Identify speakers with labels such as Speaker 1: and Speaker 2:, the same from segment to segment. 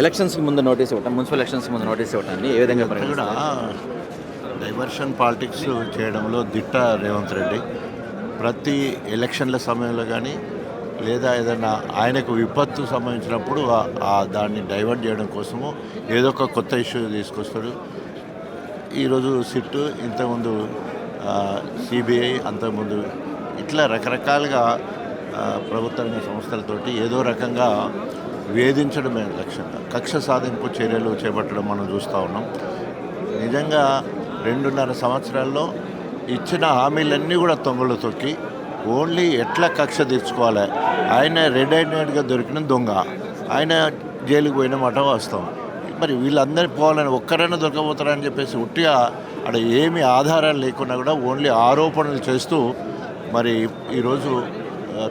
Speaker 1: ఎలక్షన్స్కి ముందు నోటీస్ ఇవ్వటం, మున్సిపల్ ఎలక్షన్స్కి ముందు నోటీస్ ఇవ్వటాన్ని ఏ విధంగా
Speaker 2: కూడా
Speaker 1: పరిగణిస్తారు?
Speaker 2: డైవర్షన్ పాలిటిక్స్ చేయడంలో దిట్ట రేవంత్ రెడ్డి. ప్రతి ఎలక్షన్ల సమయంలో కానీ లేదా ఏదైనా ఆయనకు విపత్తు సంబంధించినప్పుడు దాన్ని డైవర్ట్ చేయడం కోసము ఏదో ఒక కొత్త ఇష్యూ తీసుకొస్తాడు. ఈరోజు సిట్, ఇంతకుముందు సిబిఐ, అంతకుముందు ఇట్లా రకరకాలుగా ప్రభుత్వ రంగ సంస్థలతోటి ఏదో రకంగా వేధించడమే లక్ష్యంగా కక్ష సాధింపు చర్యలు చేపట్టడం మనం చూస్తూ ఉన్నాం. నిజంగా 2.5 సంవత్సరాల్లో ఇచ్చిన హామీలన్నీ కూడా తొంగలు తొక్కి ఓన్లీ ఎట్లా కక్ష తీర్చుకోవాలి, ఆయన రెడ్ హ్యాండెడ్గా దొరికిన దొంగ, ఆయన జైలుకు పోయిన మాట వాస్తవం. మరి వీళ్ళందరూ పోవాలని ఒక్కరైనా దొరకబోతారని చెప్పేసి ఉట్టిగా అక్కడ ఏమి ఆధారాలు లేకుండా కూడా ఓన్లీ ఆరోపణలు చేస్తూ మరి ఈరోజు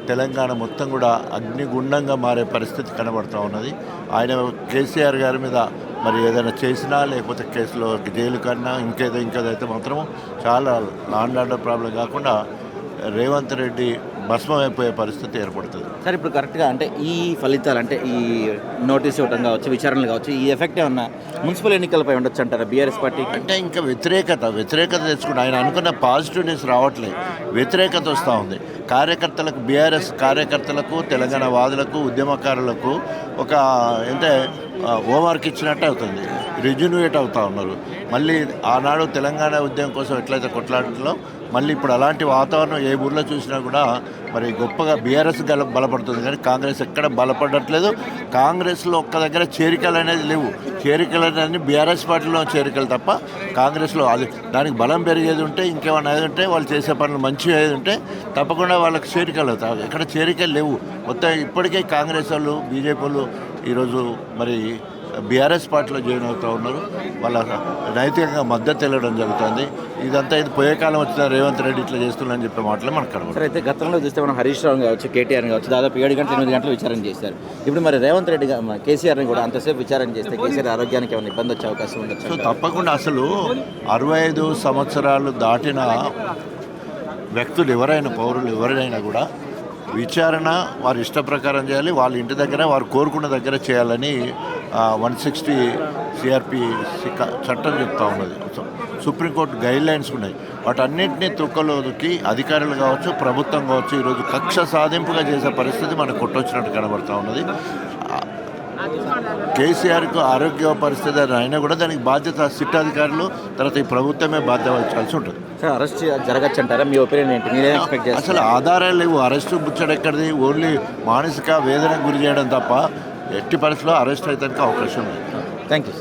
Speaker 2: తెలంగాణ మొత్తం కూడా అగ్నిగుండంగా మారే పరిస్థితి కనబడుతూ ఉన్నది. ఆయన కేసీఆర్ గారి మీద మరి ఏదైనా చేసినా లేకపోతే కేసులో జైలు కన్నా ఇంకేదైతే మాత్రము చాలా లాండ్ ఆర్డర్ ప్రాబ్లం కాకుండా రేవంత్ రెడ్డి భస్మమైపోయే పరిస్థితి ఏర్పడుతుంది.
Speaker 1: సార్, ఇప్పుడు కరెక్ట్గా అంటే ఈ ఫలితాలు అంటే ఈ నోటీస్ ఇవ్వడం కావచ్చు, విచారణలు కావచ్చు, ఈ ఎఫెక్ట్ ఏమన్నా మున్సిపల్ ఎన్నికలపై ఉండొచ్చు అంటారా బీఆర్ఎస్ పార్టీకి?
Speaker 2: అంటే ఇంకా వ్యతిరేకత తెచ్చుకుంటే ఆయన అనుకున్న పాజిటివ్నెస్ రావట్లేదు, వ్యతిరేకత వస్తూ ఉంది. కార్యకర్తలకు, బీఆర్ఎస్ కార్యకర్తలకు, తెలంగాణ వాదులకు, ఉద్యమకారులకు ఒక అంటే హోంవర్క్ ఇచ్చినట్టు అవుతుంది, రిజ్యూనేట్ అవుతూ ఉన్నారు. మళ్ళీ ఆనాడు తెలంగాణ ఉద్యమం కోసం ఎట్లయితే కొట్లాడలో మళ్ళీ ఇప్పుడు అలాంటి వాతావరణం ఏ ఊర్లో చూసినా కూడా మరి గొప్పగా బీఆర్ఎస్ బలపడుతుంది, కానీ కాంగ్రెస్ ఎక్కడ బలపడట్లేదు. కాంగ్రెస్లో ఒక్క దగ్గర చేరికలు అనేది లేవు. చేరికలు అనేది బీఆర్ఎస్ పార్టీలో చేరికలు తప్ప కాంగ్రెస్లో అది దానికి బలం పెరిగేది ఉంటే, ఇంకేమన్నా ఏది ఉంటే, వాళ్ళు చేసే పనులు మంచిగా ఏది ఉంటే తప్పకుండా వాళ్ళకి చేరికలు అవుతాయి. ఎక్కడ చేరికలు లేవు. మొత్తం ఇప్పటికే కాంగ్రెస్ వాళ్ళు, బీజేపీ వాళ్ళు ఈరోజు మరి బీఆర్ఎస్ పార్టీలో జాయిన్ అవుతూ ఉన్నారు. వాళ్ళ నైతికంగా మద్దతు తెలియడం జరుగుతుంది. ఇదంతా ఇది పోయే కాలం వచ్చిన రేవంత్ రెడ్డి ఇట్లా చేస్తున్నారని చెప్పే మాటలే మనకు కనబడుతుంది.
Speaker 1: అయితే గతంలో చూస్తే మనం హరీష్ రావు కావచ్చు, కేటీఆర్ కావచ్చు, దాదాపు 7 గంటలు 8 గంటలు విచారణ చేశారు. ఇప్పుడు మరి రేవంత్ రెడ్డి కేసీఆర్ని కూడా అంతసేపు విచారణ చేస్తే కేసీఆర్ ఆరోగ్యానికి ఏమైనా ఇబ్బంది వచ్చే అవకాశం ఉండొచ్చు?
Speaker 2: సో తప్పకుండా అసలు 65 సంవత్సరాలు దాటిన వ్యక్తులు ఎవరైనా, పౌరులు ఎవరైనా కూడా విచారణ వారి ఇష్ట ప్రకారం చేయాలి, వాళ్ళ ఇంటి దగ్గర వారు కోరుకున్న దగ్గర చేయాలని 160 సిఆర్పి చట్టం చెప్తా ఉన్నది. సుప్రీంకోర్టు గైడ్ లైన్స్ ఉన్నాయి. వాటన్నింటినీ తుక్కలోకి అధికారులు కావచ్చు, ప్రభుత్వం కావచ్చు ఈరోజు కక్ష సాధింపుగా చేసే పరిస్థితి మనకు కొట్టొచ్చినట్టు కనబడుతూ ఉన్నది. కేసీఆర్కు ఆరోగ్య పరిస్థితి అయినా కూడా దానికి బాధ్యత సిట్ అధికారులు, తర్వాత ఈ ప్రభుత్వమే బాధ్యత వహించాల్సి ఉంటుంది.
Speaker 1: సార్, అరెస్ట్ జరగచ్చు అంటారా? మీ ఒపీనియన్ ఏంటి? మీరేం ఎక్స్పెక్ట్ చేస్తారు?
Speaker 2: అసలు ఆధారాలు లేవు. అరెస్టు ముచ్చడెక్కడిది? ఓన్లీ మానసిక వేదనకు గురి చేయడం తప్ప ఎట్టి పరిస్థితుల్లో అరెస్ట్ అయితే అవకాశం లేదు.
Speaker 1: Thank you.